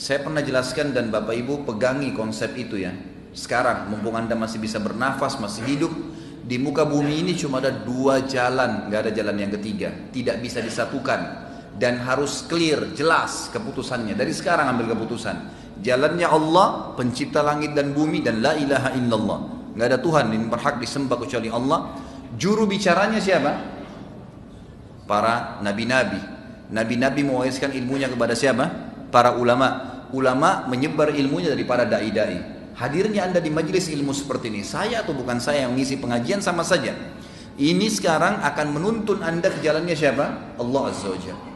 Saya pernah jelaskan dan Bapak Ibu pegangi konsep itu ya. Sekarang mumpung Anda masih bisa bernafas, masih hidup, di muka bumi ini cuma ada dua jalan, nggak ada jalan yang ketiga. Tidak bisa disatukan dan harus clear, jelas keputusannya. Dari sekarang ambil keputusan. Jalannya Allah, pencipta langit dan bumi, dan la ilaha illallah. Nggak ada Tuhan yang berhak disembah kecuali Allah. Juru bicaranya siapa? Para nabi-nabi. Nabi-nabi mewariskan ilmunya kepada siapa? Para ulama. Ulama menyebar ilmunya daripada dai-dai. Hadirnya Anda di majelis ilmu seperti ini, saya atau bukan saya yang mengisi pengajian sama saja. Ini sekarang akan menuntun Anda ke jalannya siapa? Allah Azza wa Jalla.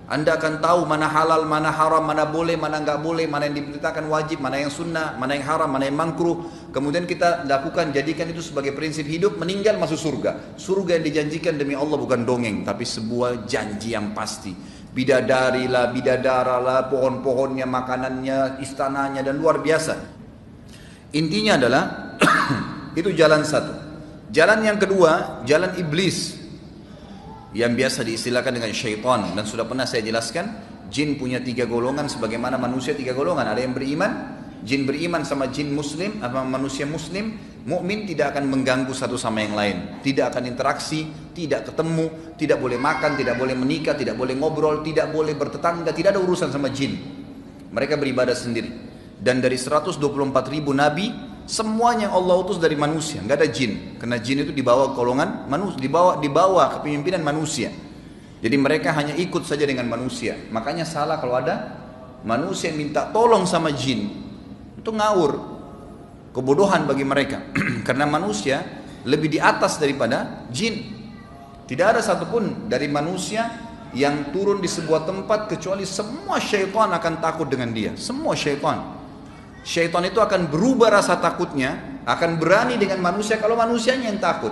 Anda akan tahu mana halal, mana haram, mana boleh, mana enggak boleh, mana yang diberitakan wajib, mana yang sunnah, mana yang haram, mana yang makruh. Kemudian kita lakukan, jadikan itu sebagai prinsip hidup, meninggal masuk surga. Surga yang dijanjikan demi Allah bukan dongeng, tapi sebuah janji yang pasti. Bidadari lah, bidadara lah, pohon-pohonnya, makanannya, istananya, dan luar biasa. Intinya adalah itu jalan satu. Jalan yang kedua, jalan iblis, yang biasa diistilahkan dengan syaitan. Dan sudah pernah saya jelaskan, jin punya 3 golongan sebagaimana manusia 3 golongan. Ada yang beriman, jin beriman sama jin muslim, sama manusia muslim. Mukmin tidak akan mengganggu satu sama yang lain, tidak akan interaksi, tidak ketemu, tidak boleh makan, tidak boleh menikah, tidak boleh ngobrol, tidak boleh bertetangga, tidak ada urusan sama jin. Mereka beribadah sendiri. Dan dari 124.000 nabi, semuanya Allah utus dari manusia, nggak ada jin. Karena jin itu dibawa golongan manusia, dibawa kepemimpinan manusia. Jadi mereka hanya ikut saja dengan manusia. Makanya salah kalau ada manusia yang minta tolong sama jin, itu ngawur, kebodohan bagi mereka. Karena manusia lebih di atas daripada jin. Tidak ada satupun dari manusia yang turun di sebuah tempat kecuali semua syaitan akan takut dengan dia. Semua syaitan. Syaitan itu akan berubah rasa takutnya, akan berani dengan manusia kalau manusianya yang takut.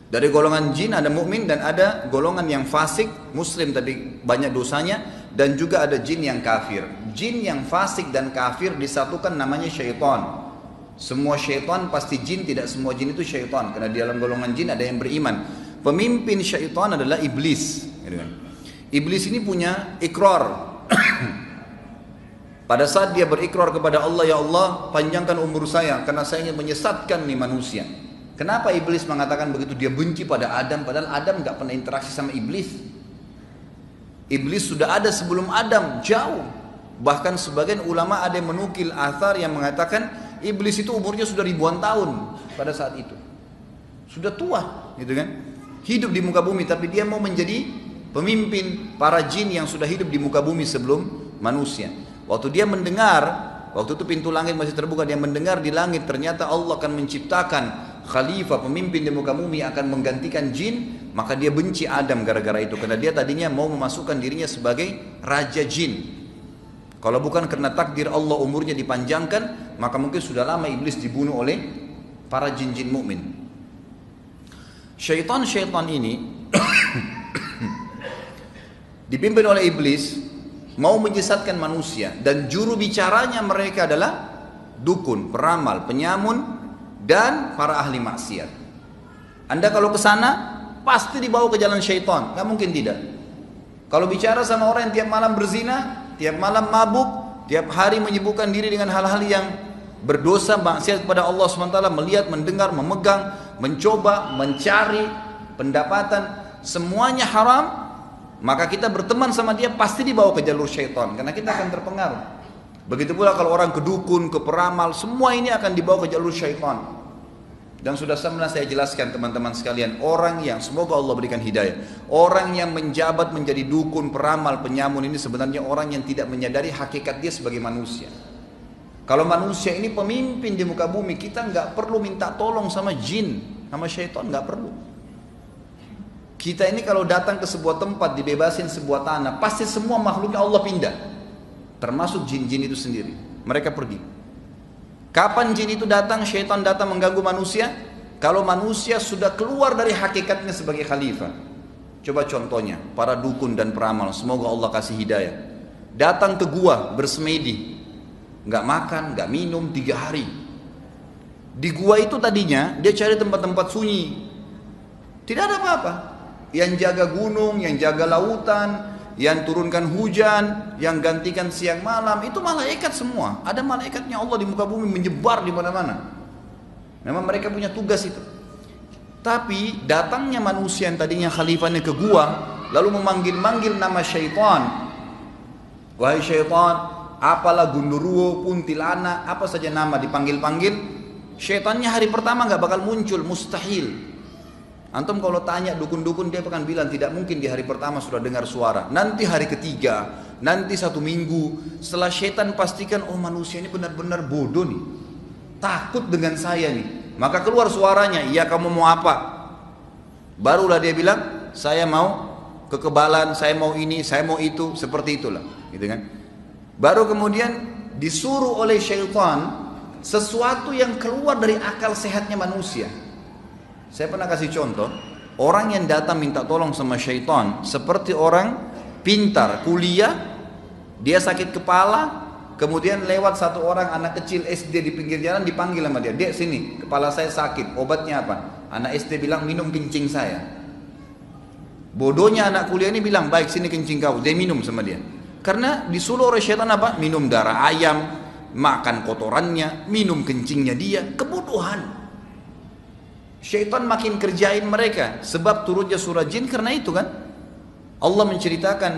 Dari golongan jin ada mukmin dan ada golongan yang fasik, muslim tapi banyak dosanya, dan juga ada jin yang kafir. Jin yang fasik dan kafir disatukan namanya syaitan. Semua syaitan pasti jin, tidak semua jin itu syaitan. Karena di dalam golongan jin ada yang beriman. Pemimpin syaitan adalah iblis. Iblis ini punya ikrar. Pada saat dia berikrar kepada Allah, ya Allah panjangkan umur saya karena saya ingin menyesatkan nih manusia. Kenapa iblis mengatakan begitu? Dia benci pada Adam, padahal Adam gak pernah interaksi sama iblis. Iblis sudah ada sebelum Adam, jauh. Bahkan sebagian ulama ada yang menukil athar yang mengatakan iblis itu umurnya sudah ribuan tahun pada saat itu. Sudah tua, gitu kan? Hidup di muka bumi, tapi dia mau menjadi pemimpin para jin yang sudah hidup di muka bumi sebelum manusia. Waktu dia mendengar, waktu itu pintu langit masih terbuka, dia mendengar di langit ternyata Allah akan menciptakan khalifah, pemimpin di muka bumi akan menggantikan jin, maka dia benci Adam gara-gara itu. Karena dia tadinya mau memasukkan dirinya sebagai raja jin. Kalau bukan karena takdir Allah umurnya dipanjangkan, maka mungkin sudah lama iblis dibunuh oleh para jin-jin mukmin. Syaitan-syaitan ini dipimpin oleh iblis, mau menyesatkan manusia, dan juru bicaranya mereka adalah dukun, peramal, penyamun, dan para ahli maksiat. Anda kalau ke sana pasti dibawa ke jalan syaitan, nggak mungkin tidak. Kalau bicara sama orang yang tiap malam berzina, tiap malam mabuk, tiap hari menyibukkan diri dengan hal-hal yang berdosa, maksiat kepada Allah SWT, melihat, mendengar, memegang, mencoba, mencari pendapatan, semuanya haram, maka kita berteman sama dia pasti dibawa ke jalur syaitan, karena kita akan terpengaruh. Begitu pula kalau orang ke dukun, ke peramal, semua ini akan dibawa ke jalur syaitan. Dan sudah pernah saya jelaskan teman-teman sekalian, orang yang, semoga Allah berikan hidayah, orang yang menjabat menjadi dukun, peramal, penyamun ini sebenarnya orang yang tidak menyadari hakikat dia sebagai manusia. Kalau manusia ini pemimpin di muka bumi, kita nggak perlu minta tolong sama jin, sama syaitan, nggak perlu. Kita ini kalau datang ke sebuah tempat, dibebasin sebuah tanah, pasti semua makhluknya Allah pindah. Termasuk jin-jin itu sendiri. Mereka pergi. Kapan jin itu datang, syaitan datang mengganggu manusia? Kalau manusia sudah keluar dari hakikatnya sebagai khalifah. Coba contohnya, para dukun dan peramal, semoga Allah kasih hidayah. Datang ke gua, bersemedi. Nggak makan, nggak minum 3 hari. Di gua itu tadinya, dia cari tempat-tempat sunyi. Tidak ada apa-apa. Yang jaga gunung, yang jaga lautan, yang turunkan hujan, yang gantikan siang malam, itu malaikat semua. Ada malaikatnya Allah di muka bumi menyebar di mana-mana. Memang mereka punya tugas itu. Tapi datangnya manusia yang tadinya khalifahnya ke gua, lalu memanggil-manggil nama syaitan. Wahai syaitan, apalah gundurwo, kuntilanak, apa saja nama dipanggil-panggil, syaitannya hari pertama nggak bakal muncul, mustahil. Antum kalau tanya dukun-dukun dia akan bilang tidak mungkin di hari pertama sudah dengar suara. Nanti hari ketiga, nanti 1 minggu setelah syaitan pastikan oh manusia ini benar-benar bodoh nih, takut dengan saya nih. Maka keluar suaranya, iya kamu mau apa? Barulah dia bilang saya mau kekebalan, saya mau ini, saya mau itu, seperti itulah, gitu kan? Baru kemudian disuruh oleh syaitan sesuatu yang keluar dari akal sehatnya manusia. Saya pernah kasih contoh, orang yang datang minta tolong sama syaitan seperti orang pintar, kuliah, dia sakit kepala, kemudian lewat satu orang anak kecil SD di pinggir jalan dipanggil sama dia, dek sini, kepala saya sakit, obatnya apa? Anak SD bilang minum kencing saya. Bodohnya anak kuliah ini bilang baik sini kencing kau, dia minum sama dia. Karena disuruh oleh syaitan apa? Minum darah ayam, makan kotorannya, minum kencingnya dia, kebodohan. Syaitan makin kerjain mereka, sebab turunnya surah jin karena itu kan. Allah menceritakan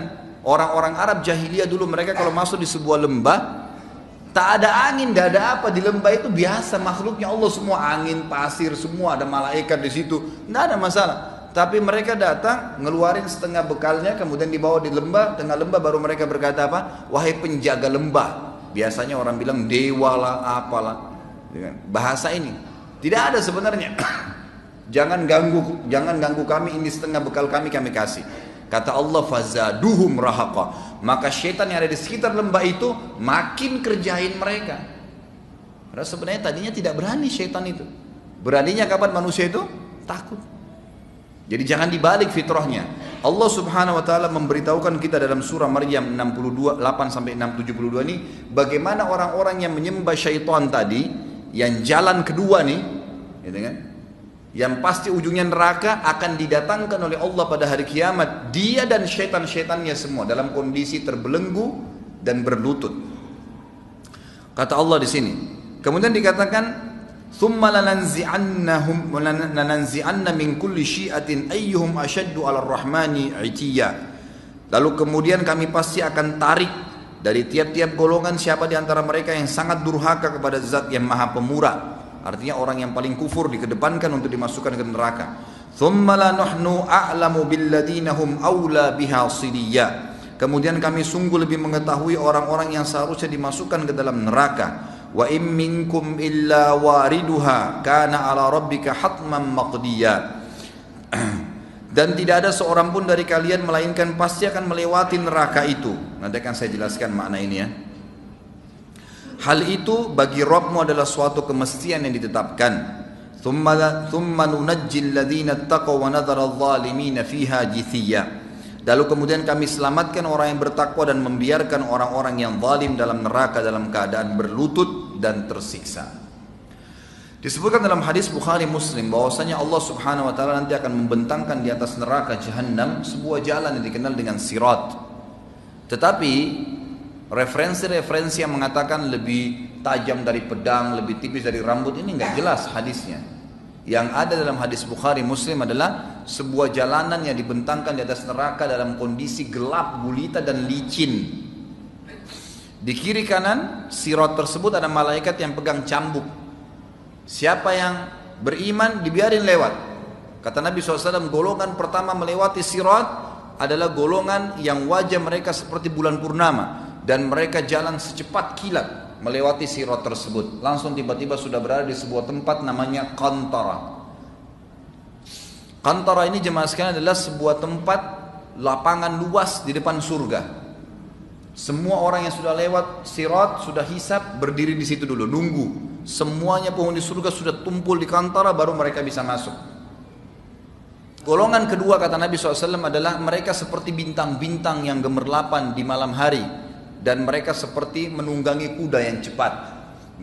orang-orang Arab jahiliyah dulu, mereka kalau masuk di sebuah lembah, tak ada angin, tak ada apa, di lembah itu biasa makhluknya Allah semua, angin, pasir, semua ada malaikat di situ, tidak ada masalah. Tapi mereka datang, ngeluarin setengah bekalnya, kemudian dibawa di lembah, tengah lembah baru mereka berkata apa? Wahai penjaga lembah. Biasanya orang bilang dewa lah, apalah. Bahasa ini tidak ada sebenarnya. Jangan ganggu kami, ini setengah bekal kami kasih. Kata Allah fazaduhum rahaqa. Maka syaitan yang ada di sekitar lembah itu makin kerjain mereka. Karena sebenarnya tadinya tidak berani syaitan itu. Beraninya kapan manusia itu? Takut. Jadi jangan dibalik fitrahnya. Allah Subhanahu wa taala memberitahukan kita dalam surah Maryam 62 8 sampai 672 ini bagaimana orang-orang yang menyembah syaitan tadi, yang jalan kedua nih, gitu kan? Yang pasti ujungnya neraka akan didatangkan oleh Allah pada hari kiamat, dia dan syaitan-syaitannya semua dalam kondisi terbelenggu dan berlutut. Kata Allah di sini. Kemudian dikatakan, "Tsumma lananzi'anna min kulli syi'atin ayyuhum ashaddu 'alar rahmani 'itiyya." Lalu kemudian kami pasti akan tarik dari tiap-tiap golongan siapa di antara mereka yang sangat durhaka kepada Zat yang Maha Pemurah. Artinya orang yang paling kufur dikedepankan untuk dimasukkan ke neraka. Thumma la nahnu a'lamu billadina hum awla biha siliyya. Kemudian kami sungguh lebih mengetahui orang-orang yang seharusnya dimasukkan ke dalam neraka. Wa in minkum illa wariduha kana ala rabbika hatman maqdiya. Dan tidak ada seorang pun dari kalian melainkan pasti akan melewati neraka itu. Nanti akan saya jelaskan makna ini ya. Hal itu bagi Rabbmu adalah suatu kemestian yang ditetapkan. Thumma nunajjil ladzina taqaw wa nadhara adh-dhalimina fiha jithiyya. Lalu kemudian kami selamatkan orang yang bertakwa dan membiarkan orang-orang yang zalim dalam neraka dalam keadaan berlutut dan tersiksa. Disebutkan dalam hadis Bukhari Muslim bahwasanya Allah Subhanahu wa taala nanti akan membentangkan di atas neraka Jahannam sebuah jalan yang dikenal dengan Sirat. Tetapi referensi-referensi yang mengatakan lebih tajam dari pedang, lebih tipis dari rambut ini enggak jelas hadisnya. Yang ada dalam hadis Bukhari Muslim adalah sebuah jalanan yang dibentangkan di atas neraka dalam kondisi gelap, gulita dan licin. Di kiri kanan sirat tersebut ada malaikat yang pegang cambuk. Siapa yang beriman dibiarin lewat. Kata Nabi SAW, golongan pertama melewati sirat adalah golongan yang wajah mereka seperti bulan purnama. Dan mereka jalan secepat kilat melewati sirat tersebut. Langsung tiba-tiba sudah berada di sebuah tempat namanya Qantara. Qantara ini jemaah sekalian adalah sebuah tempat lapangan luas di depan surga. Semua orang yang sudah lewat sirat, sudah hisab, berdiri di situ dulu, nunggu. Semuanya penghuni surga sudah tumpul di Qantara, baru mereka bisa masuk. Golongan kedua kata Nabi SAW adalah mereka seperti bintang-bintang yang gemerlapan di malam hari. Dan mereka seperti menunggangi kuda yang cepat.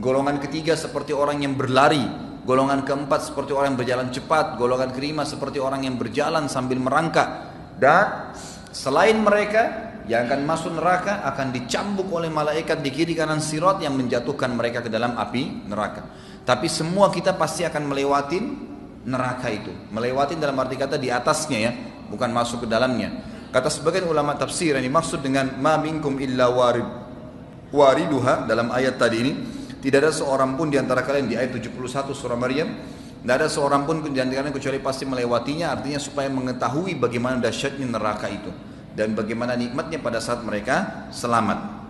Golongan ketiga seperti orang yang berlari. Golongan keempat seperti orang yang berjalan cepat. Golongan kelima seperti orang yang berjalan sambil merangkak. Dan Selain mereka yang akan masuk neraka akan dicambuk oleh malaikat di kiri kanan sirat yang menjatuhkan mereka ke dalam api neraka. Tapi semua kita pasti akan melewatin neraka itu. Melewatin dalam arti kata di atasnya ya, bukan masuk ke dalamnya. Kata sebagian ulama tafsir yang dimaksud dengan ma minkum illa wariduha dalam ayat tadi ini, tidak ada seorang pun di antara kalian, di ayat 71 surah Maryam, tidak ada seorang pun di antara kalian kecuali pasti melewatinya, artinya supaya mengetahui bagaimana dahsyatnya neraka itu dan bagaimana nikmatnya pada saat mereka selamat.